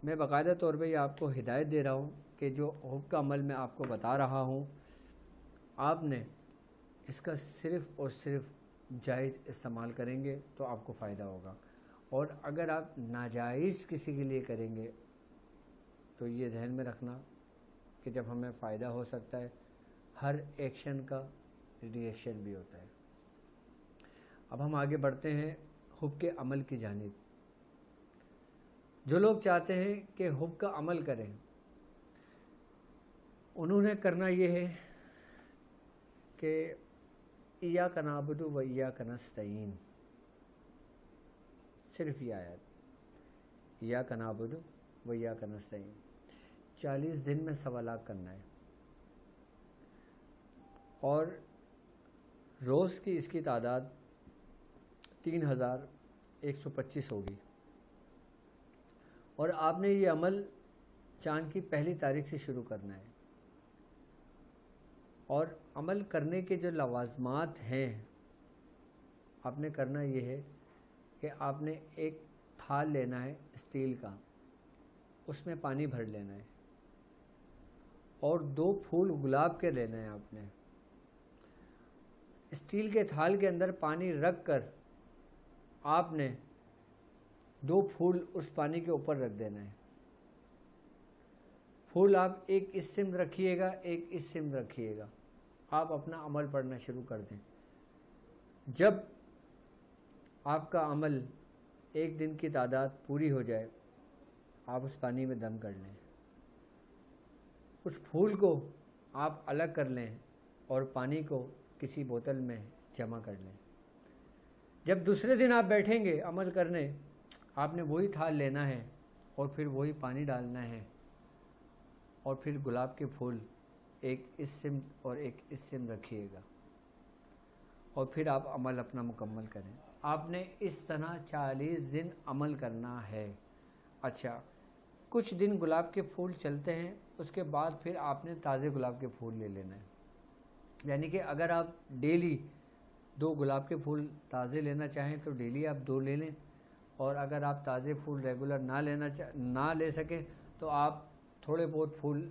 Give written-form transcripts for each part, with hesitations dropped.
میں باقاعدہ طور پہ یہ آپ کو ہدایت دے رہا ہوں کہ جو حب کا عمل میں آپ کو بتا رہا ہوں، آپ نے اس کا صرف اور صرف جائز استعمال کریں گے تو آپ کو فائدہ ہوگا، اور اگر آپ ناجائز کسی کے لیے کریں گے تو یہ ذہن میں رکھنا کہ جب ہمیں فائدہ ہو سکتا ہے، ہر ایکشن کا ری ایکشن بھی ہوتا ہے۔ اب ہم آگے بڑھتے ہیں حب کے عمل کی جانب۔ جو لوگ چاہتے ہیں کہ حب کا عمل کریں، انہوں نے کرنا یہ ہے کہ ایاک نعبد و ایاک نستعین، صرف یہ آیت ایاک نعبد و ایاک نستعین 40 دن میں 1.25 لاکھ کرنا ہے، اور روز کی اس کی تعداد 3125 ہوگی، اور آپ نے یہ عمل چاند کی پہلی تاریخ سے شروع کرنا ہے۔ اور عمل کرنے کے جو لوازمات ہیں، آپ نے کرنا یہ ہے کہ آپ نے ایک تھال لینا ہے اسٹیل کا، اس میں پانی بھر لینا ہے، اور 2 پھول گلاب کے لینا ہے۔ آپ نے اسٹیل کے تھال کے اندر پانی رکھ کر آپ نے 2 پھول اس پانی کے اوپر رکھ دینا ہے۔ پھول آپ ایک اس سمت رکھیے گا، ایک اس سمت رکھیے گا، آپ اپنا عمل پڑھنا شروع کر دیں۔ جب آپ کا عمل 1 دن کی تعداد پوری ہو جائے، آپ اس پانی میں دم کر لیں، اس پھول کو آپ الگ کر لیں اور پانی کو کسی بوتل میں جمع کر لیں۔ جب دوسرے دن آپ بیٹھیں گے عمل کرنے، آپ نے وہی تھال لینا ہے اور پھر وہی پانی ڈالنا ہے، اور پھر گلاب کے پھول ایک اس سمت اور ایک اس سمت رکھیے گا، اور پھر آپ عمل اپنا مکمل کریں۔ آپ نے اس طرح 40 دن عمل کرنا ہے۔ اچھا، کچھ دن گلاب کے پھول چلتے ہیں، اس کے بعد پھر آپ نے تازے گلاب کے پھول لے لینا ہے، یعنی کہ اگر آپ ڈیلی 2 گلاب کے پھول تازے لینا چاہیں تو ڈیلی آپ 2 لے لیں، اور اگر آپ تازے پھول ریگولر نہ لے سکیں تو آپ تھوڑے بہت پھول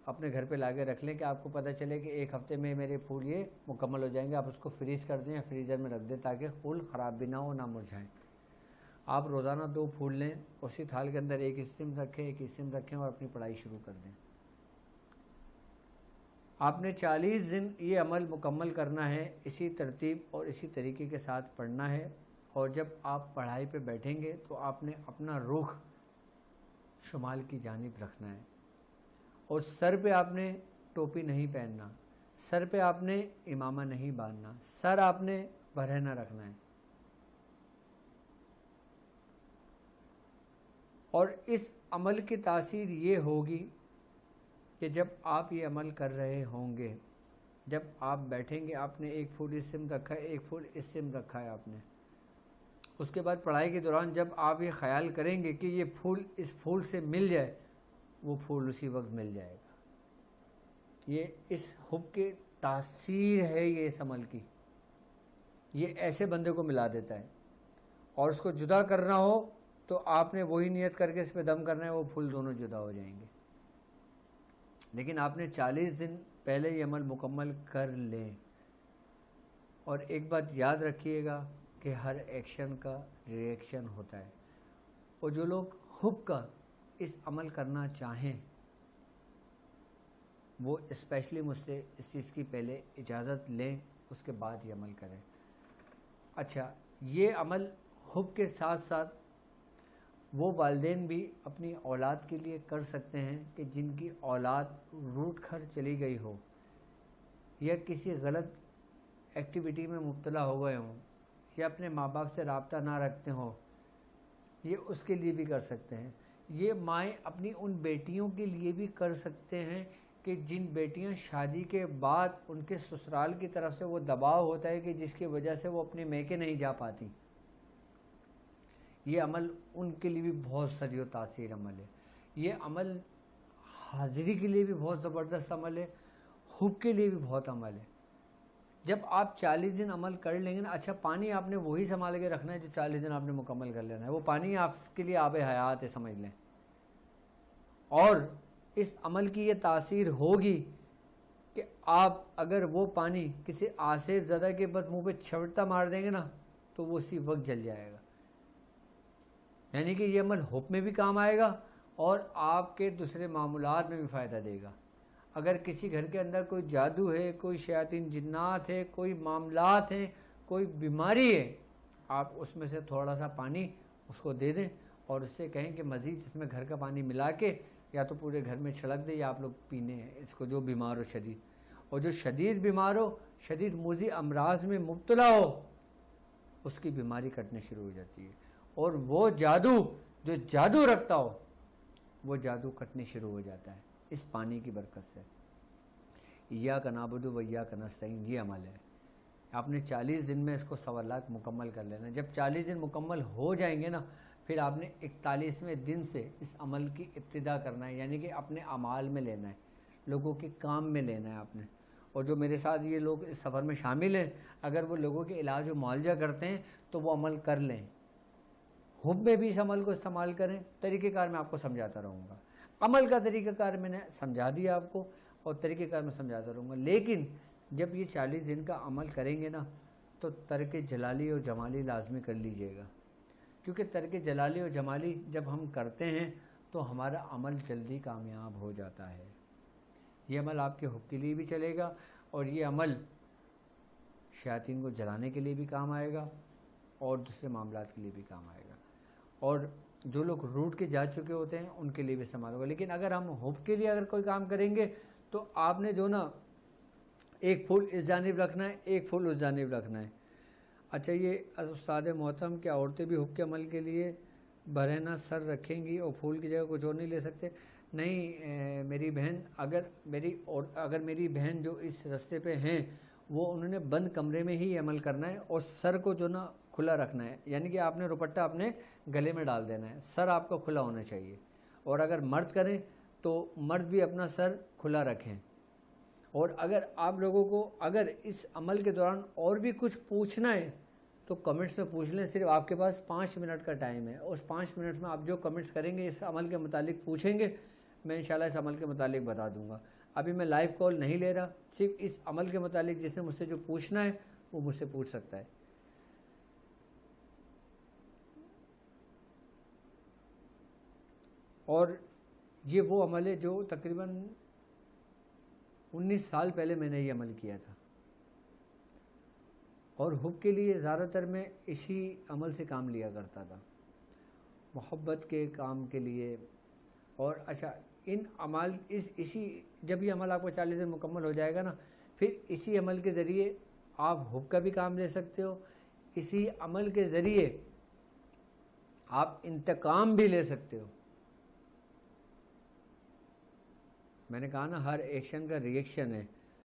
اپنے گھر پہ لا کے رکھ لیں کہ آپ کو پتہ چلے کہ 1 ہفتے میں میرے پھول یہ مکمل ہو جائیں گے۔ آپ اس کو فریز کر دیں یا فریزر میں رکھ دیں تاکہ پھول خراب بھی نہ ہو، نہ مرجھائیں۔ آپ روزانہ 2 پھول لیں، اسی تھال کے اندر ایک اس سمت رکھیں، ایک اس سمت رکھیں، اور اپنی پڑھائی شروع کر دیں۔ آپ نے 40 دن یہ عمل مکمل کرنا ہے، اسی ترتیب اور اسی طریقے کے ساتھ پڑھنا ہے، اور جب آپ پڑھائی پہ بیٹھیں گے تو آپ نے اپنا رخ شمال کی جانب رکھنا ہے، اور سر پہ آپ نے ٹوپی نہیں پہننا، سر پہ آپ نے امامہ نہیں باندھنا، سر آپ نے برہنہ رکھنا ہے۔ اور اس عمل کی تاثیر یہ ہوگی کہ جب آپ یہ عمل کر رہے ہوں گے، جب آپ بیٹھیں گے، آپ نے 1 پھول اس سمت رکھا ہے، 1 پھول اس سمت رکھا ہے آپ نے، اس کے بعد پڑھائی کے دوران جب آپ یہ خیال کریں گے کہ یہ پھول اس پھول سے مل جائے، وہ پھول اسی وقت مل جائے گا۔ یہ اس حب کے تاثیر ہے، یہ اس عمل کی، یہ ایسے بندے کو ملا دیتا ہے۔ اور اس کو جدا کرنا ہو تو آپ نے وہی نیت کر کے اس پہ دم کرنا ہے، وہ پھول دونوں جدا ہو جائیں گے۔ لیکن آپ نے 40 دن پہلے یہ عمل مکمل کر لیں، اور ایک بات یاد رکھیے گا کہ ہر ایکشن کا ری ایکشن ہوتا ہے، اور جو لوگ حب کا اس عمل کرنا چاہیں وہ اسپیشلی مجھ سے اس چیز کی پہلے اجازت لیں، اس کے بعد یہ عمل کریں۔ اچھا، یہ عمل حب کے ساتھ ساتھ وہ والدین بھی اپنی اولاد کے لیے کر سکتے ہیں کہ جن کی اولاد روٹ کر چلی گئی ہو یا کسی غلط ایکٹیویٹی میں مبتلا ہو گئے ہوں یا اپنے ماں باپ سے رابطہ نہ رکھتے ہوں، یہ اس کے لیے بھی کر سکتے ہیں۔ یہ مائیں اپنی ان بیٹیوں کے لیے بھی کر سکتے ہیں کہ جن بیٹیاں شادی کے بعد ان کے سسرال کی طرف سے وہ دباؤ ہوتا ہے کہ جس کی وجہ سے وہ اپنے میکے نہیں جا پاتی، یہ عمل ان کے لیے بھی بہت سری و تاثیر عمل ہے۔ یہ عمل حاضری کے لیے بھی بہت زبردست عمل ہے، حب کے لیے بھی بہت عمل ہے۔ جب آپ 40 دن عمل کر لیں گے نا، اچھا پانی آپ نے وہی سنبھال کے رکھنا ہے جو 40 دن آپ نے مکمل کر لینا ہے، وہ پانی آپ کے لیے آب حیات ہے، سمجھ لیں۔ اور اس عمل کی یہ تاثیر ہوگی کہ آپ اگر وہ پانی کسی آصف زدہ کے بس منہ پہ چھوٹا مار دیں گے نا تو وہ اسی وقت جل جائے گا. یعنی کہ یہ عمل حب میں بھی کام آئے گا اور آپ کے دوسرے معاملات میں بھی فائدہ دے گا. اگر کسی گھر کے اندر کوئی جادو ہے، کوئی شیاطین جنات ہے، کوئی معاملات ہیں، کوئی بیماری ہے، آپ اس میں سے تھوڑا سا پانی اس کو دے دیں اور اس سے کہیں کہ مزید اس میں گھر کا پانی ملا کے یا تو پورے گھر میں چھڑک دے یا آپ لوگ پینے ہیں اس کو، جو بیمار ہو شدید، اور جو شدید بیمار ہو، شدید موذی امراض میں مبتلا ہو، اس کی بیماری کٹنے شروع ہو جاتی ہے. اور وہ جادو جو جادو رکھتا ہو وہ جادو کٹنے شروع ہو جاتا ہے اس پانی کی برکت سے. ایاک نعبد و ایاک نستعین یہ عمل ہے. آپ نے 40 دن میں اس کو 1.25 مکمل کر لینا. جب 40 دن مکمل ہو جائیں گے نا پھر آپ نے 41ویں دن سے اس عمل کی ابتدا کرنا ہے، یعنی کہ اپنے اعمال میں لینا ہے، لوگوں کے کام میں لینا ہے آپ نے. اور جو میرے ساتھ یہ لوگ اس سفر میں شامل ہیں، اگر وہ لوگوں کے علاج و معالجہ کرتے ہیں تو وہ عمل کر لیں. حب میں بھی اس عمل کو استعمال کریں. طریقہ کار میں آپ کو سمجھاتا رہوں گا. عمل کا طریقہ کار میں نے سمجھا دیا آپ کو اور طریقہ کار میں سمجھاتا رہوں گا. لیکن جب یہ 40 دن کا عمل کریں گے نا تو ترک جلالی اور جمالی لازمی کر لیجئے گا، کیونکہ ترک جلالی اور جمالی جب ہم کرتے ہیں تو ہمارا عمل جلدی کامیاب ہو جاتا ہے. یہ عمل آپ کے حب کے لیے بھی چلے گا اور یہ عمل شیاطین کو جلانے کے لیے بھی کام آئے گا اور دوسرے معاملات کے لیے بھی کام آئے گا. اور جو لوگ روٹ کے جا چکے ہوتے ہیں ان کے لیے بھی استعمال ہوگا. لیکن اگر ہم حب کے لیے اگر کوئی کام کریں گے تو آپ نے جو نا ایک پھول اس جانب رکھنا ہے، ایک پھول اس جانب رکھنا ہے. اچھا یہ استاد محترم کہ عورتیں بھی حب کے عمل کے لیے برہنہ سر رکھیں گی اور پھول کی جگہ کچھ اور نہیں لے سکتے؟ نہیں میری بہن، اگر میری بہن جو اس رستے پہ ہیں وہ انہوں نے بند کمرے میں ہی عمل کرنا ہے اور سر کو جو نا کھلا رکھنا ہے، یعنی کہ آپ نے دوپٹہ اپنے گلے میں ڈال دینا ہے، سر آپ کا کھلا ہونا چاہیے. اور اگر مرد کریں تو مرد بھی اپنا سر کھلا رکھیں. اور اگر آپ لوگوں کو اگر اس عمل کے دوران اور بھی کچھ پوچھنا ہے تو کمنٹس میں پوچھ لیں. صرف آپ کے پاس 5 منٹ کا ٹائم ہے. اس 5 منٹ میں آپ جو کمنٹس کریں گے اس عمل کے متعلق پوچھیں گے، میں انشاءاللہ اس عمل کے متعلق بتا دوں گا. ابھی میں لائیو کال نہیں لے رہا، صرف اس عمل کے متعلق جس نے مجھ سے جو پوچھنا ہے وہ مجھ سے پوچھ سکتا ہے. اور یہ وہ عمل ہے جو تقریباً 19 سال پہلے میں نے یہ عمل کیا تھا. اور حب کے لیے زیادہ تر میں اسی عمل سے کام لیا کرتا تھا، محبت کے کام کے لیے. اور اچھا ان عمل اسی جب یہ عمل آپ کو 40 دن مکمل ہو جائے گا نا پھر اسی عمل کے ذریعے آپ حب کا بھی کام لے سکتے ہو. اسی عمل کے ذریعے آپ انتقام بھی لے سکتے ہو. میں نے کہا نا ہر ایکشن کا ری ایکشن ہے.